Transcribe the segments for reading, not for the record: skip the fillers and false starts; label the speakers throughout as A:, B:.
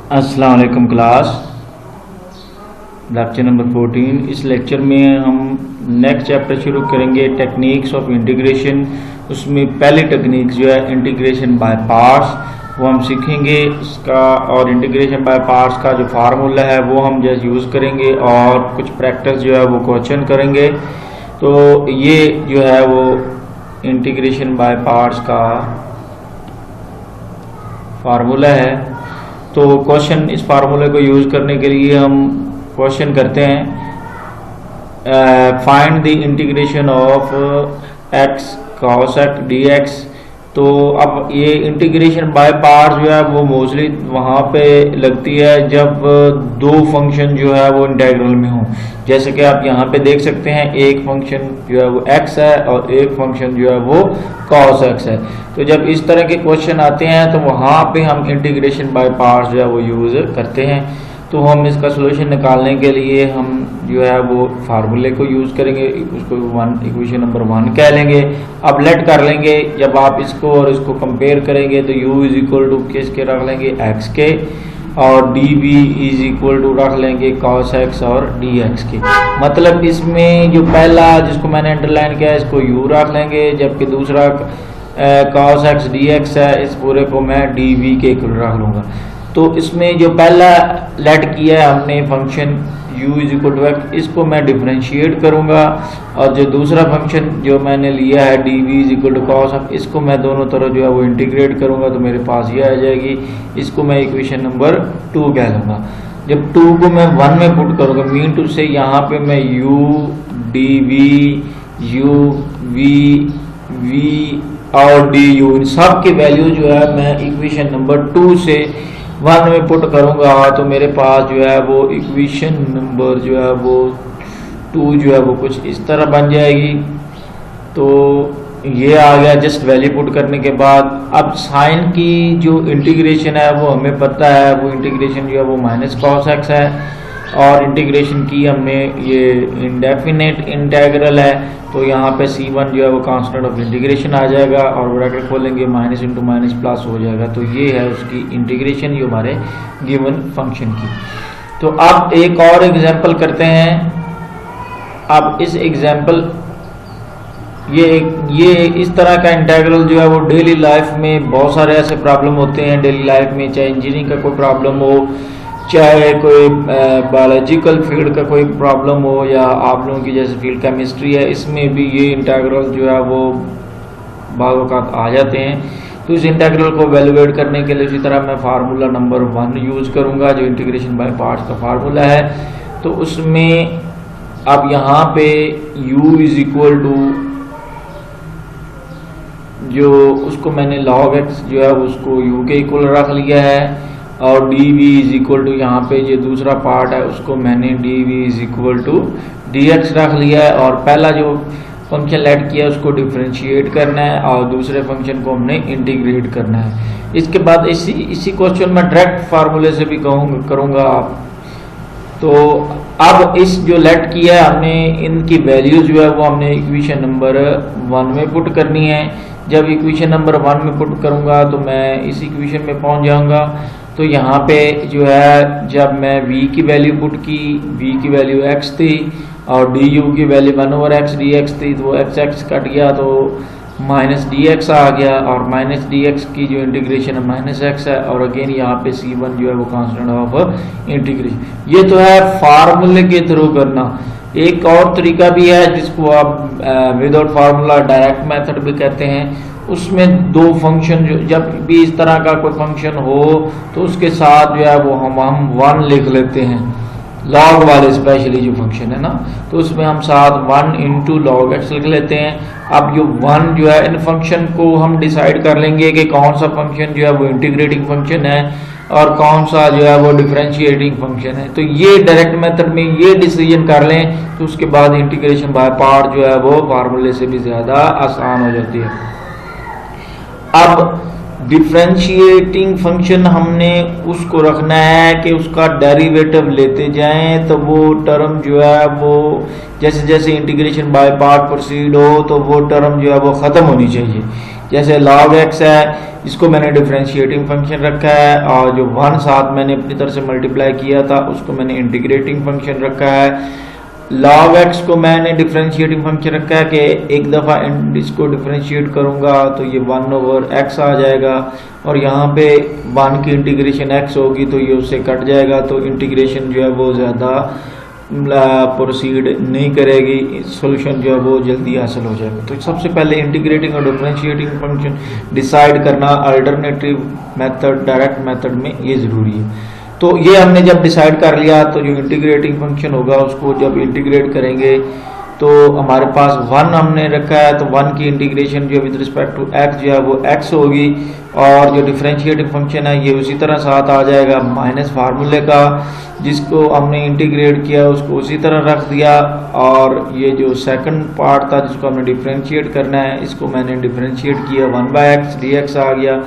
A: अस्सलाम वालेकुम class. Lecture number 14। इस लेक्चर में हम नेक्स्ट चैप्टर शुरू करेंगे, टेक्निक्स ऑफ इंटीग्रेशन। उसमें पहली टेक्निक जो है इंटीग्रेशन बाय पार्ट्स, वो हम सीखेंगे इसका। और इंटीग्रेशन बाय पार्ट्स का जो फार्मूला है वो हम जैसे यूज़ करेंगे और कुछ प्रैक्टिस जो है वो क्वेश्चन करेंगे। तो ये जो है वो इंटीग्रेशन बाय पार्ट्स का फार्मूला है। तो क्वेश्चन, इस फार्मूले को यूज़ करने के लिए हम क्वेश्चन करते हैं, find the integration of x cos x dx। तो अब ये इंटीग्रेशन बाय पार्ट्स जो है वो मोस्टली वहाँ पे लगती है जब दो फंक्शन जो है वो इंटीग्रल में हो। जैसे कि आप यहाँ पे देख सकते हैं, एक फंक्शन जो है वो x है और एक फंक्शन जो है वो cos x है। तो जब इस तरह के क्वेश्चन आते हैं तो वहाँ पे हम इंटीग्रेशन बाय पार्ट्स जो है वो यूज़ करते हैं। तो हम इसका सलूशन निकालने के लिए हम जो है वो फार्मूले को यूज़ करेंगे, उसको इक्वेशन नंबर 1 कह लेंगे। अब लेट कर लेंगे, जब आप इसको और इसको कंपेयर करेंगे तो u इज इक्वल टू किसके रख लेंगे, x के, और dv इज इक्वल टू रख लेंगे cos x और dx के। मतलब इसमें जो पहला जिसको मैंने अंडरलाइन किया है इसको u रख लेंगे, जबकि दूसरा cos x dx है, इस पूरे को मैं dv के इक्वल रख लूँगा। तो इसमें जो पहला लेट किया है हमने function u is equal to x, इसको मैं डिफरेंशिएट करूंगा, और जो दूसरा फंक्शन जो मैंने लिया है dv is equal to cos x, इसको मैं दोनों तरफ जो है वो इंटीग्रेट करूंगा तो मेरे पास ये आ जाएगी। इसको मैं इक्वेशन नंबर 2 कह लूँगा। जब 2 को मैं 1 में पुट करूँगा, मीन टू से यहाँ पे मैं u dv u v और du इन सब की वैल्यू जो है मैं इक्वेशन नंबर 2 से 1 में पुट करूंगा, तो मेरे पास जो है वो इक्वेशन नंबर जो है वो 2 जो है वो कुछ इस तरह बन जाएगी। तो ये आ गया जस्ट वैल्यू पुट करने के बाद। अब साइन की जो इंटीग्रेशन है वो हमें पता है, वो इंटीग्रेशन जो है वो माइनस cos x है, और इंटीग्रेशन की हमने ये इंडेफिनेट इंटीग्रल है, तो यहाँ पे c1 जो है वो कांस्टेंट ऑफ इंटीग्रेशन आ जाएगा, और ब्रैकेट खोलेंगे माइनस इंटू माइनस प्लस हो जाएगा। तो ये है उसकी इंटीग्रेशन जो हमारे गिवन फंक्शन की। तो अब एक और एग्जांपल करते हैं। अब इस एग्जांपल ये इस तरह का इंटीग्रल जो है वो डेली लाइफ में बहुत सारे ऐसे प्रॉब्लम होते हैं डेली लाइफ में, चाहे इंजीनियरिंग का कोई प्रॉब्लम हो, चाहे कोई बायोलॉजिकल फील्ड का कोई प्रॉब्लम हो, या आप लोगों की जैसे फील्ड केमिस्ट्री है, इसमें भी ये इंटीग्रल जो है वो बाज़ औक़ात आ जाते हैं। तो इस इंटीग्रल को वैल्यूएट करने के लिए उसी तरह मैं फार्मूला नंबर 1 यूज़ करूँगा, जो इंटीग्रेशन बाय पार्ट्स का फार्मूला है। तो उसमें अब यहाँ पे u इज इक्वल टू, जो उसको मैंने log x जो है उसको u के इक्वल रख लिया है, और dv इज इक्वल टू यहाँ पे जो दूसरा पार्ट है उसको मैंने dv is equal to dx रख लिया है, और पहला जो फंक्शन लेट किया उसको डिफरेंशिएट करना है और दूसरे फंक्शन को हमने इंटीग्रेट करना है। इसके बाद इसी क्वेश्चन में डायरेक्ट फार्मूले से भी करूँगा आप। तो अब इस जो लेट किया है हमने, इनकी वैल्यू जो है वो हमने इक्वेशन नंबर 1 में पुट करनी है। जब इक्वेशन नंबर 1 में पुट करूँगा तो मैं इस इक्वेशन में पहुँच जाऊँगा। तो यहाँ पे जो है जब मैं v की वैल्यू पुट की, v की वैल्यू x थी और du की वैल्यू 1/x dx थी, तो x कट गया तो माइनस dx आ गया, और माइनस dx की जो इंटीग्रेशन है माइनस x है, और अगेन यहाँ पे c1 जो है वो कांस्टेंट ऑफ इंटीग्रेशन। ये तो है फार्मूले के थ्रू करना। एक और तरीका भी है जिसको आप विदाउट फार्मूला डायरेक्ट मेथड भी कहते हैं। उसमें दो फंक्शन जो जब भी इस तरह का कोई फंक्शन हो तो उसके साथ जो है वो हम 1 लिख लेते हैं, लॉग वाले स्पेशली जो फंक्शन है ना, तो उसमें हम साथ 1 इंटू लॉग एक्स लिख लेते हैं। अब जो 1 जो है, इन फंक्शन को हम डिसाइड कर लेंगे कि कौन सा फंक्शन जो है वो इंटीग्रेटिंग फंक्शन है और कौन सा जो है वो डिफरेंशिएटिंग फंक्शन है। तो ये डायरेक्ट मेथड में ये डिसीजन कर लें तो उसके बाद इंटीग्रेशन बाय पार्ट जो है वो फार्मूले से भी ज़्यादा आसान हो जाती है। अब डिफरेंशिएटिंग फंक्शन हमने उसको रखना है कि उसका डेरिवेटिव लेते जाएं, तो वो टर्म जो है वो जैसे जैसे इंटीग्रेशन बाय पार्ट प्रोसीड हो तो वो टर्म जो है वो ख़त्म होनी चाहिए। जैसे log x है, इसको मैंने डिफरेंशिएटिंग फंक्शन रखा है, और जो 1 साथ मैंने अपनी तरफ से मल्टीप्लाई किया था उसको मैंने इंटीग्रेटिंग फंक्शन रखा है। log x को मैंने डिफरेंशिएटिंग फंक्शन रखा है कि एक दफ़ा इसको डिफरेंशिएट करूंगा तो ये 1/x आ जाएगा, और यहाँ पे 1 की इंटीग्रेशन x होगी तो ये उससे कट जाएगा, तो इंटीग्रेशन जो है वो ज़्यादा प्रोसीड नहीं करेगी, सॉल्यूशन जो है वो जल्दी हासिल हो जाएगा। तो सबसे पहले इंटीग्रेटिंग और डिफरेंशिएटिंग फंक्शन डिसाइड करना अल्टरनेटिव मेथड डायरेक्ट मेथड में ये ज़रूरी है। तो ये हमने जब डिसाइड कर लिया तो जो इंटीग्रेटिंग फंक्शन होगा उसको जब इंटीग्रेट करेंगे तो हमारे पास 1 हमने रखा है, तो 1 की इंटीग्रेशन जो विद रिस्पेक्ट टू x जो है वो x होगी, और जो डिफरेंशिएटिंग फंक्शन है ये उसी तरह साथ आ जाएगा माइनस फार्मूले का, जिसको हमने इंटीग्रेट किया उसको उसी तरह रख दिया, और ये जो सेकंड पार्ट था जिसको हमने डिफरेंशिएट करना है इसको मैंने डिफरेंशिएट किया, 1/x dx आ गया,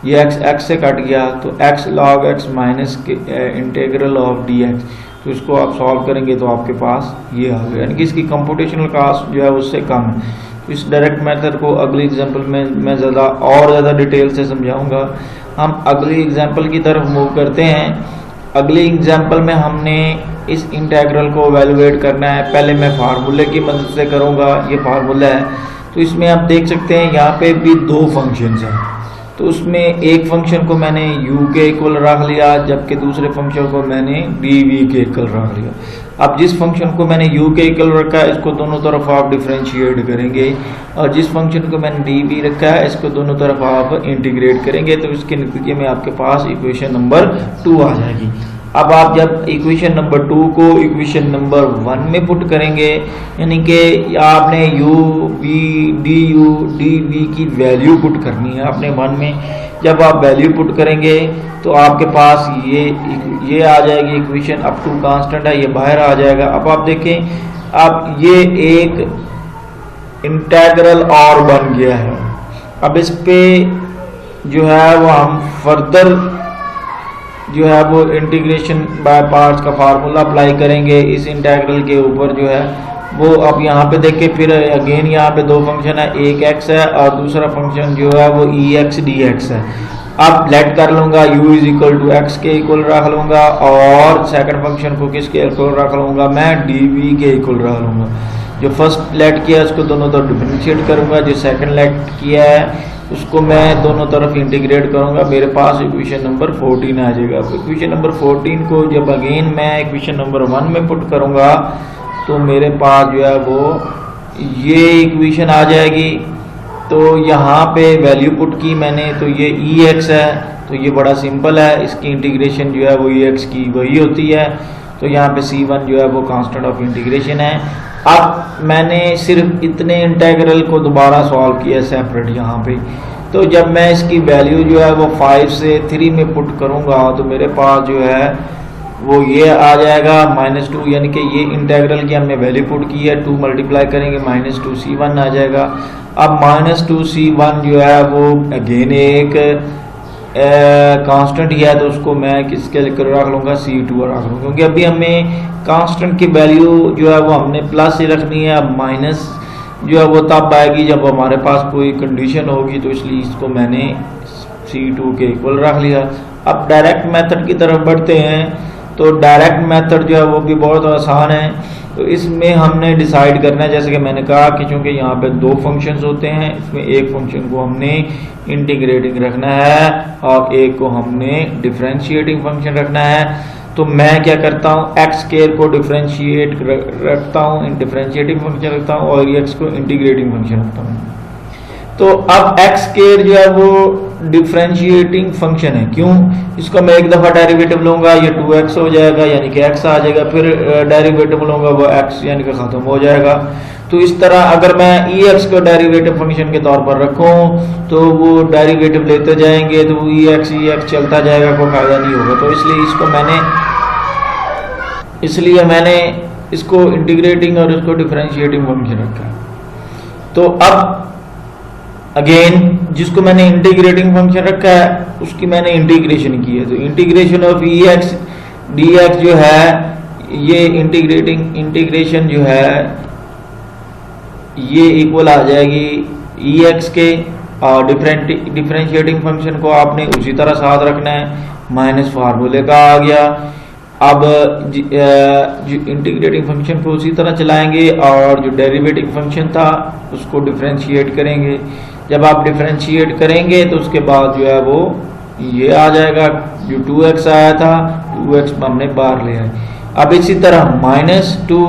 A: ये x से कट गया, तो x log x minus integral of dx, तो इसको आप सॉल्व करेंगे तो आपके पास ये आ गया, यानी कि इसकी कंप्यूटेशनल कास्ट जो है उससे कम है। तो इस डायरेक्ट मेथड को अगली एग्जांपल में मैं ज़्यादा डिटेल से समझाऊंगा। हम अगली एग्जांपल की तरफ मूव करते हैं। अगली एग्जांपल में हमने इस इंटीग्रल को एवेलुएट करना है। पहले मैं फार्मूले की मदद से करूँगा, ये फार्मूला है, तो इसमें आप देख सकते हैं यहाँ पे भी 2 फंक्शंस हैं, तो उसमें एक फंक्शन को मैंने u के इक्वल रख लिया, जबकि दूसरे फंक्शन को मैंने dv के इक्वल रख लिया। अब जिस फंक्शन को मैंने u के इक्वल रखा है इसको दोनों तरफ आप डिफरेंशिएट करेंगे, और जिस फंक्शन को मैंने dv रखा है इसको दोनों तरफ आप इंटीग्रेट करेंगे, तो इसके नतीजे में आपके पास इक्वेशन नंबर 2 आ जाएगी। अब आप जब इक्वेशन नंबर 2 को इक्वेशन नंबर 1 में पुट करेंगे, यानी कि आपने u v du dv की वैल्यू पुट करनी है अपने 1 में। जब आप वैल्यू पुट करेंगे तो आपके पास ये आ जाएगी इक्वेशन, अप टू कांस्टेंट है ये बाहर आ जाएगा। अब आप देखें, अब ये एक इंटीग्रल और बन गया है। अब इस पे जो है वो हम फर्दर जो है वो इंटीग्रेशन बाय पार्ट्स का फार्मूला अप्लाई करेंगे इस इंटीग्रल के ऊपर जो है वो। अब यहाँ पे देखिए फिर अगेन यहाँ पे 2 फंक्शन है, एक x है और दूसरा फंक्शन जो है वो ex dx है। अब लेट कर लूँगा u is equal to x के इक्वल रख लूँगा, और सेकंड फंक्शन को किसके इक्वल रख लूँगा, मैं dv के इक्वल रख लूँगा। जो फर्स्ट लेट किया उसको दोनों तरफ डिफरेंशिएट करूँगा, जो सेकंड लेट किया है उसको मैं दोनों तरफ इंटीग्रेट करूंगा, मेरे पास इक्वेशन नंबर 14 आ जाएगा। इक्वेशन नंबर 14 को जब अगेन मैं इक्वेशन नंबर 1 में पुट करूंगा तो मेरे पास जो है वो ये इक्वेशन आ जाएगी। तो यहाँ पे वैल्यू पुट की मैंने, तो ये ex है, तो ये बड़ा सिंपल है, इसकी इंटीग्रेशन जो है वो ex की वही होती है। तो यहाँ पे c1 जो है वो कांस्टेंट ऑफ इंटीग्रेशन है। अब मैंने सिर्फ इतने इंटीग्रल को दोबारा सॉल्व किया सेपरेट यहाँ पे, तो जब मैं इसकी वैल्यू जो है वो 5 से 3 में पुट करूँगा तो मेरे पास जो है वो ये आ जाएगा -2, यानी कि ये इंटीग्रल की हमने वैल्यू पुट की है, 2 मल्टीप्लाई करेंगे -2 c1 आ जाएगा। अब -2 c1 जो है वो अगेन एक कांस्टेंट ही है, तो उसको मैं किसके लेकर रख लूँगा, c2 रख लूँगा, क्योंकि अभी हमें कांस्टेंट की वैल्यू जो है वो हमने प्लस ही रखनी है। अब माइनस जो है वो तब आएगी जब हमारे पास कोई कंडीशन होगी, तो इसलिए इसको मैंने c2 के इक्वल रख लिया। अब डायरेक्ट मेथड की तरफ बढ़ते हैं। तो डायरेक्ट मेथड जो है वो भी बहुत आसान है। तो इसमें हमने डिसाइड करना है, जैसे कि मैंने कहा कि चूँकि यहाँ पे 2 फंक्शंस होते हैं, इसमें एक फंक्शन को हमने इंटीग्रेटिंग रखना है और एक को हमने डिफरेंशिएटिंग फंक्शन रखना है। तो मैं क्या करता हूँ, एक्स स्क्वायर को डिफरेंशिएट रखता हूँ, डिफरेंशिएटिंग फंक्शन रखता हूँ, और एक्स को इंटीग्रेटिंग फंक्शन रखता हूँ। तो अब एक्स स्क्वायर जो है वो डिफरेंशिएटिंग फंक्शन है, क्यों, इसको मैं एक दफ़ा डेरिवेटिव लूँगा ये 2x हो जाएगा, यानी कि x आ जाएगा, फिर डेरिवेटिव लूँगा वो x यानी कि ख़त्म हो जाएगा। तो इस तरह अगर मैं ex को डेरिवेटिव फंक्शन के तौर पर रखूँ तो वो डेरिवेटिव लेते जाएंगे, तो ex चलता जाएगा, कोई फायदा नहीं होगा। तो इसलिए मैंने इसको इंटीग्रेटिंग और इसको डिफरेंशिएटिंग फंक्शन रखा। तो अब अगेन जिसको मैंने इंटीग्रेटिंग फंक्शन रखा है उसकी मैंने इंटीग्रेशन की है, तो इंटीग्रेशन ऑफ ex dx जो है ये इंटीग्रेशन जो है ये इक्वल आ जाएगी ex के, और डिफरेंशिएटिंग फंक्शन को आपने उसी तरह साथ रखना है, माइनस फार्मूले का आ गया। अब इंटीग्रेटिंग फंक्शन को उसी तरह चलाएंगे और जो डेरिवेटिव फंक्शन था उसको डिफरेंशिएट करेंगे। जब आप डिफरेंशिएट करेंगे तो उसके बाद जो है वो ये आ जाएगा, जो 2x आया था 2x हमने बाहर ले आए। अब इसी तरह -2,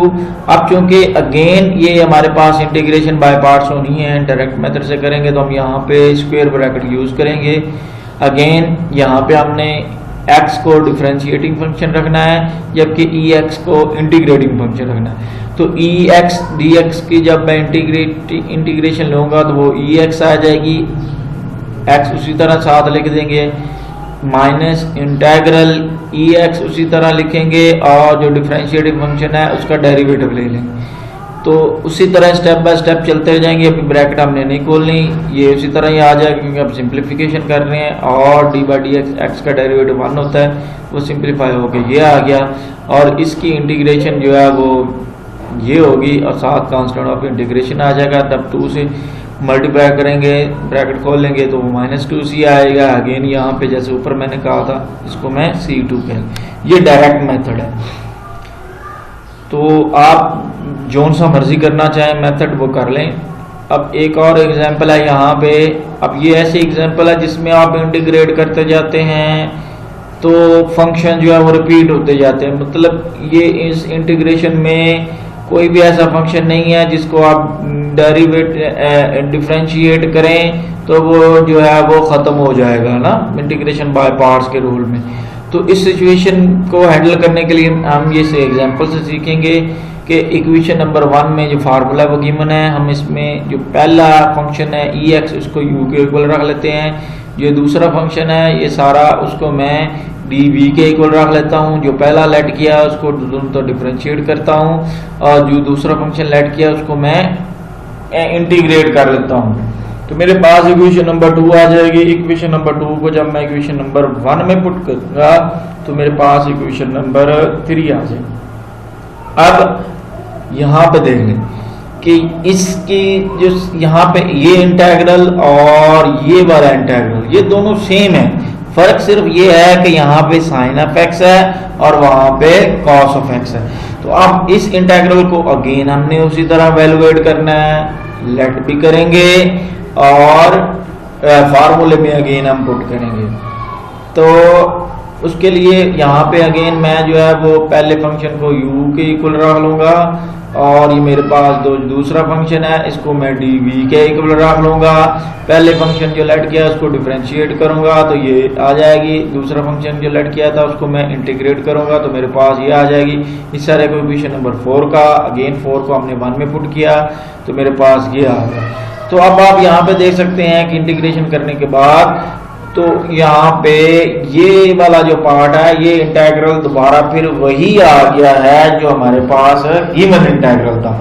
A: अब चूंकि अगेन ये हमारे पास इंटीग्रेशन बाय पार्ट्स होनी है, डायरेक्ट मेथड से करेंगे तो हम यहाँ पे स्क्वायर ब्रैकेट यूज करेंगे। अगेन यहाँ पे हमने x को डिफरेंशिएटिंग फंक्शन रखना है जबकि ex को इंटीग्रेटिंग फंक्शन रखना है। तो ex dx की जब मैं इंटीग्रेशन लूँगा तो वो ex आ जाएगी, x उसी तरह साथ लिख देंगे, माइनस इंटेग्रल ex उसी तरह लिखेंगे और जो डिफरेंशिएटिव फंक्शन है उसका डेरिवेटिव ले लेंगे। तो उसी तरह स्टेप बाय स्टेप चलते जाएंगे। अभी ब्रैकेट हमने नहीं खोलनी, ये उसी तरह ही आ जाएगा क्योंकि हम सिंप्लीफिकेशन कर रहे हैं और डी बाई डी एक्स का डेरिवेटिव 1 होता है, वो सिंप्लीफाई होकर ये आ गया और इसकी इंटीग्रेशन जो है वो ये होगी और साथ कांस्टेंट ऑफ इंटीग्रेशन आ जाएगा। तब 2 से मल्टीप्लाई करेंगे, ब्रैकेट खोल लेंगे तो वो -2c आएगा। अगेन यहाँ पे जैसे ऊपर मैंने कहा था इसको मैं C2 कह, ये डायरेक्ट मेथड है। तो आप जोन सा मर्जी करना चाहें मेथड वो कर लें। अब एक और एग्जांपल है यहाँ पे, अब ये ऐसी एग्जांपल है जिसमें आप इंटीग्रेट करते जाते हैं तो फंक्शन जो है वो रिपीट होते जाते हैं। मतलब ये इस इंटीग्रेशन में कोई भी ऐसा फंक्शन नहीं है जिसको आप डिफरेंशिएट करें तो वो जो है वो ख़त्म हो जाएगा ना इंटीग्रेशन बाय पार्ट्स के रूल में। तो इस सिचुएशन को हैंडल करने के लिए हम ये से एग्जांपल से सीखेंगे कि इक्वेशन नंबर 1 में जो फार्मूला वो गिवन है, हम इसमें जो पहला फंक्शन है ex उसको u के इक्वल रख लेते हैं, जो दूसरा फंक्शन है ये सारा उसको मैं dv के इक्वल रख लेता हूँ, जो पहला लेट किया उसको दोनों तो डिफरेंशिएट करता हूँ और जो दूसरा फंक्शन लेट किया उसको मैं इंटीग्रेट कर लेता हूँ। तो मेरे पास इक्वेशन नंबर 2 आ जाएगी। इक्वेशन नंबर 2 को जब मैं इक्वेशन नंबर 1 में पुट करूंगा तो मेरे पास इक्वेशन नंबर 3 आ जाएगी। अब यहाँ पे देख लें कि इसकी जो यहाँ पे ये इंटेग्रल और ये वाला इंटेग्रल ये दोनों सेम है, फर्क सिर्फ ये है कि यहाँ पे साइन ऑफ एक्स है और वहां पे कॉस ऑफ एक्स है। तो अब इस इंटेग्रल को अगेन हमने उसी तरह वैल्यूएट करना है, लेट भी करेंगे और फार्मूले में अगेन हम पुट करेंगे। तो उसके लिए यहाँ पे अगेन मैं जो है वो पहले फंक्शन को u के इक्वल रख लूँगा और ये मेरे पास दूसरा फंक्शन है इसको मैं dv के इक्वल रख लूँगा। पहले फंक्शन जो लेट किया उसको डिफरेंशिएट करूँगा तो ये आ जाएगी, दूसरा फंक्शन जो लेट किया था उसको मैं इंटीग्रेट करूँगा तो मेरे पास ये आ जाएगी। इस सारे को इक्वेशन नंबर 4 का अगेन 4 को हमने 1 में पुट किया तो मेरे पास ये आ गया। तो अब आप यहाँ पे देख सकते हैं कि इंटीग्रेशन करने के बाद तो यहाँ पे ये वाला जो पार्ट है ये इंटेग्रल दोबारा फिर वही आ गया है जो हमारे पास गिवन इंटेग्रल था।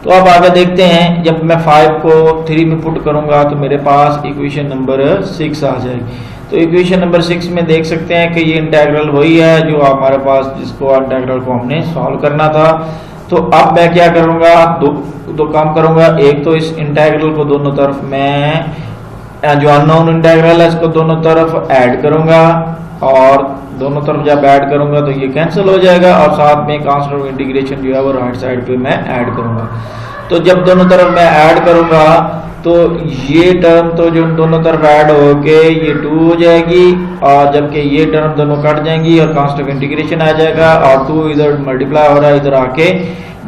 A: तो अब आगे देखते हैं, जब मैं 5 को 3 में पुट करूंगा तो मेरे पास इक्वेशन नंबर 6 आ जाएगी। तो इक्वेशन नंबर 6 में देख सकते हैं कि ये इंटेग्रल वही है जो हमारे पास जिसको इंटेग्रल को हमने सॉल्व करना था। तो अब मैं क्या करूंगा, दो काम करूंगा। एक तो इस इंटेग्रल को दोनों तरफ मैं जो अननोन इंटेग्रल है इसको दोनों तरफ ऐड करूंगा और दोनों तरफ जब ऐड करूंगा तो ये कैंसिल हो जाएगा और साथ में कांस्टेंट ऑफ इंटीग्रेशन जो है वो राइट साइड पे मैं ऐड करूंगा। तो जब दोनों तरफ मैं ऐड करूंगा तो ये टर्म तो जो दोनों तरफ ऐड होके ये 2 हो जाएगी और जबकि ये टर्म दोनों कट जाएंगी और कांस्टेंट ऑफ इंटीग्रेशन आ जाएगा और 2 इधर मल्टीप्लाई हो रहा है इधर आके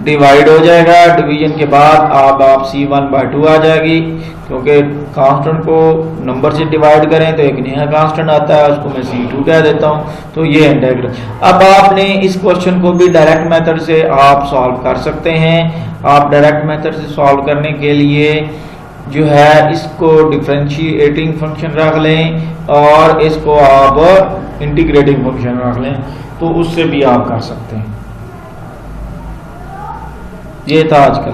A: डिवाइड हो जाएगा। डिवीजन के बाद अब आप C1/2 आ जाएगी क्योंकि कांस्टेंट को नंबर से डिवाइड करें तो एक नया कांस्टेंट आता है उसको मैं C2 कह देता हूं। तो ये इंटीग्रल। अब आपने इस क्वेश्चन को भी डायरेक्ट मेथड से आप सॉल्व कर सकते हैं। आप डायरेक्ट मेथड से सॉल्व करने के लिए जो है इसको डिफरेंशिएटिंग फंक्शन रख लें और इसको आप इंटीग्रेटिंग फंक्शन रख लें तो उससे भी आप कर सकते हैं। ये था आज का।